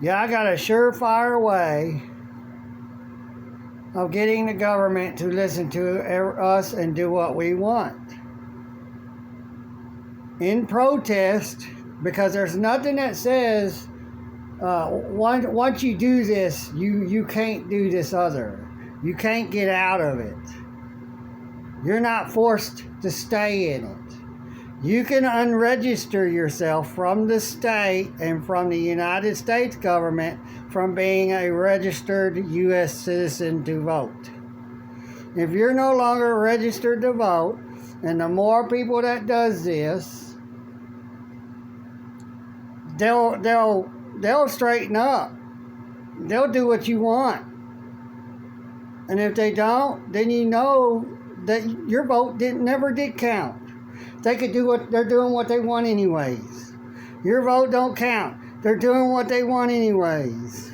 Yeah, I got a surefire way of getting the government to listen to us and do what we want. In protest, because there's nothing that says once you do this, you can't do this other. You can't get out of it. You're not forced to stay in it. You can unregister yourself from the state and from the United States government from being a registered U.S. citizen to vote. If you're no longer registered to vote, and the more people that does this, they'll straighten up. They'll do what you want. And if they don't, then you know that your vote never did count. They could do they're doing what they want anyways. Your vote don't count. They're doing what they want anyways.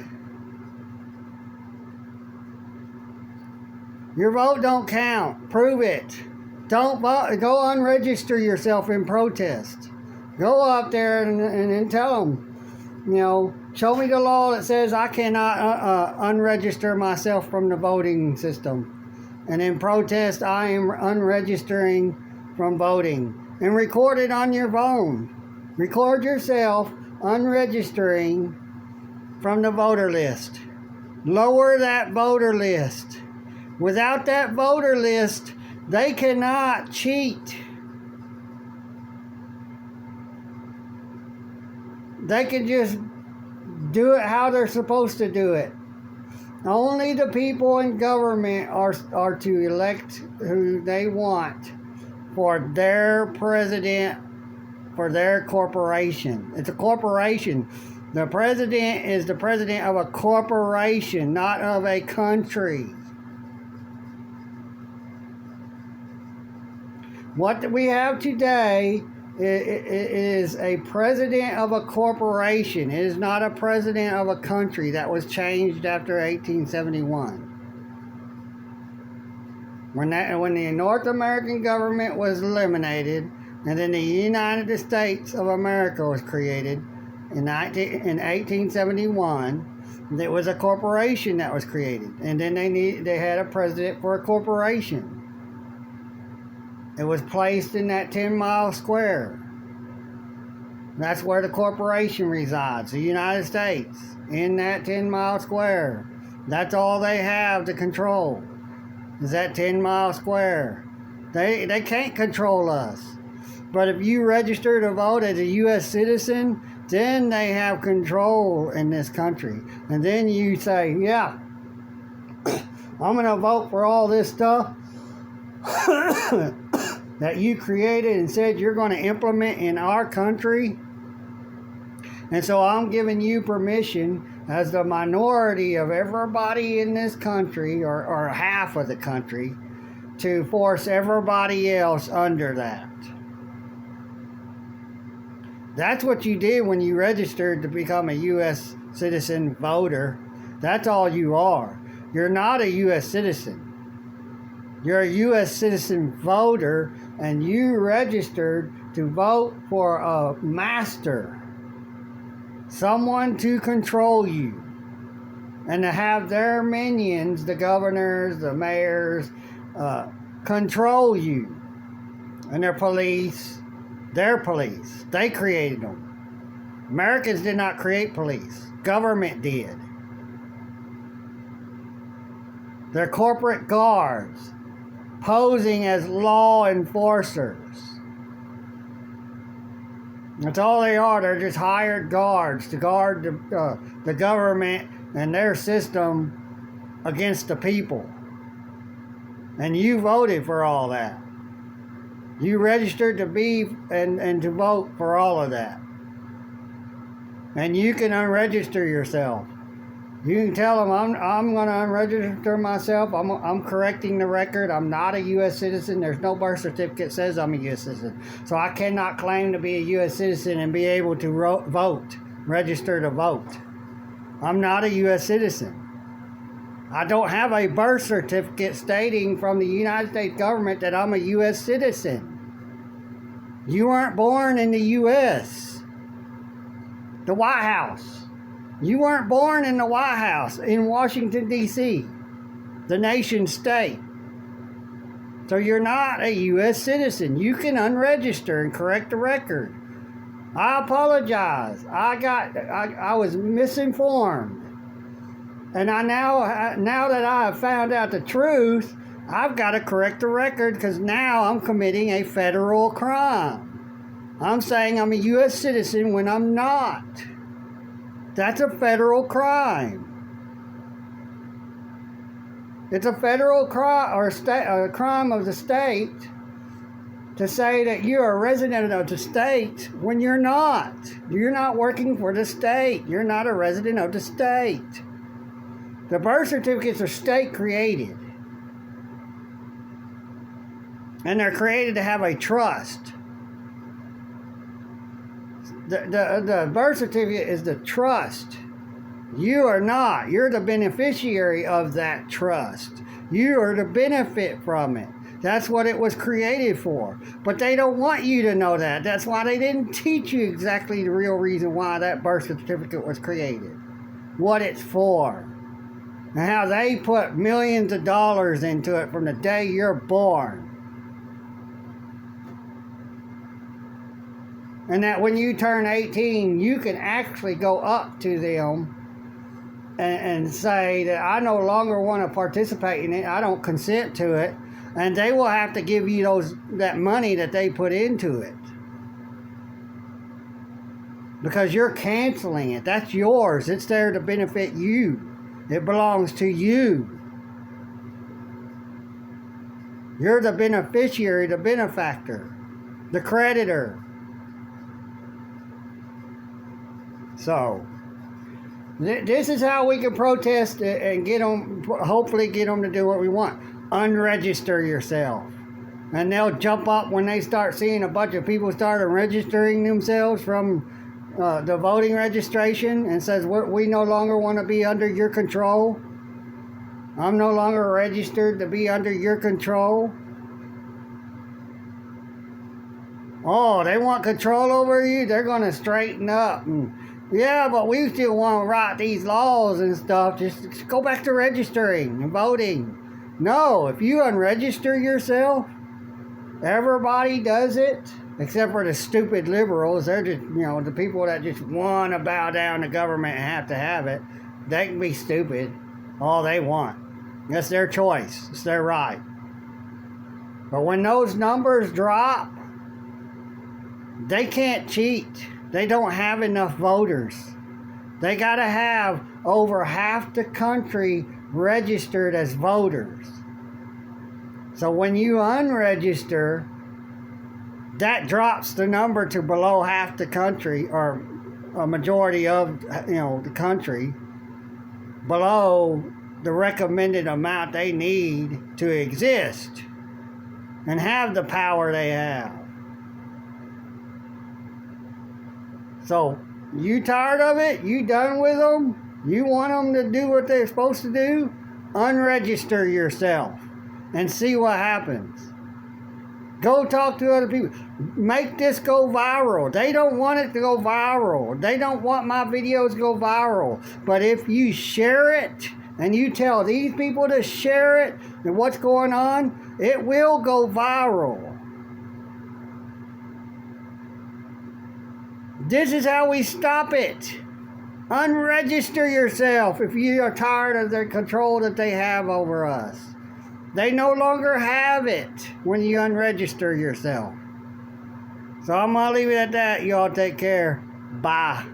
Your vote don't count. Prove it. Don't vote. Go unregister yourself in protest. Go up there and tell them, show me the law that says I cannot unregister myself from the voting system. And in protest, I am unregistering from voting, and record it on your phone. Record yourself unregistering from the voter list. Lower that voter list. Without that voter list, they cannot cheat. They can just do it how they're supposed to do it. Only the people in government are to elect who they want for their president, for their corporation. It's a corporation. The president is the president of a corporation, not of a country. What we have today is a president of a corporation. It is not a president of a country. That was changed after 1871. When the North American government was eliminated, and then the United States of America was created in 1871, it was a corporation that was created, and then they had a president for a corporation. It was placed in that 10-mile square. That's where the corporation resides, the United States, in that 10-mile square. That's all they have to control. Is that 10-mile square. They can't control us. But if you register to vote as a U.S. citizen, then they have control in this country. And then you say, yeah, I'm going to vote for all this stuff that you created and said you're going to implement in our country. And so I'm giving you permission as the minority of everybody in this country, or half of the country, to force everybody else under that. That's what you did when you registered to become a U.S. citizen voter. That's all you are. You're not a U.S. citizen. You're a U.S. citizen voter, and you registered to vote for a master. Someone to control you. And to have their minions, the governors, the mayors, control you. And their police. They created them. Americans did not create police. Government did. They're corporate guards posing as law enforcers. That's all they are. They're just hired guards to guard the government and their system against the people. And you voted for all that. You registered to be and to vote for all of that. And you can unregister yourself. You can tell them, I'm going to unregister myself. I'm correcting the record. I'm not a U.S. citizen. There's no birth certificate that says I'm a U.S. citizen. So I cannot claim to be a U.S. citizen and be able to vote, register to vote. I'm not a U.S. citizen. I don't have a birth certificate stating from the United States government that I'm a U.S. citizen. You weren't born in the U.S. The White House You weren't born in the White House in Washington, D.C., the nation state. So you're not a U.S. citizen. You can unregister and correct the record. I apologize. I was misinformed. And now that I have found out the truth, I've got to correct the record because now I'm committing a federal crime. I'm saying I'm a U.S. citizen when I'm not. That's a federal crime. It's a federal crime or a crime of the state to say that you're a resident of the state when you're not. You're not working for the state. You're not a resident of the state. The birth certificates are state created. And they're created to have a trust. The birth certificate is the trust. You are not. You're the beneficiary of that trust. You are to benefit from it. That's what it was created for. But they don't want you to know that. That's why they didn't teach you exactly the real reason why that birth certificate was created. What it's for. And how they put millions of dollars into it from the day you're born. And that when you turn 18, you can actually go up to them and say that I no longer want to participate in it. I don't consent to it. And they will have to give you that money that they put into it. Because you're canceling it. That's yours. It's there to benefit you. It belongs to you. You're the beneficiary, the benefactor, the creditor. So, this is how we can protest and get them, hopefully get them to do what we want. Unregister yourself. And they'll jump up when they start seeing a bunch of people start registering themselves from the voting registration and says, we no longer want to be under your control. I'm no longer registered to be under your control. Oh, they want control over you? They're going to straighten up. And, yeah, but we still want to write these laws and stuff. Just go back to registering and voting. No, if you unregister yourself, everybody does it. Except for the stupid liberals. They're just, the people that just want to bow down to government and have to have it. They can be stupid all they want. That's their choice. It's their right. But when those numbers drop, they can't cheat. They don't have enough voters. They got to have over half the country registered as voters. So when you unregister, that drops the number to below half the country, or a majority of the country, below the recommended amount they need to exist and have the power they have. So, you tired of it? You done with them? You want them to do what they're supposed to do? Unregister yourself and see what happens. Go talk to other people. Make this go viral. They don't want it to go viral. They don't want my videos to go viral. But if you share it and you tell these people to share it and what's going on, it will go viral. This is how we stop it. Unregister yourself if you are tired of the control that they have over us. They no longer have it when you unregister yourself. So I'm going to leave it at that. Y'all take care. Bye.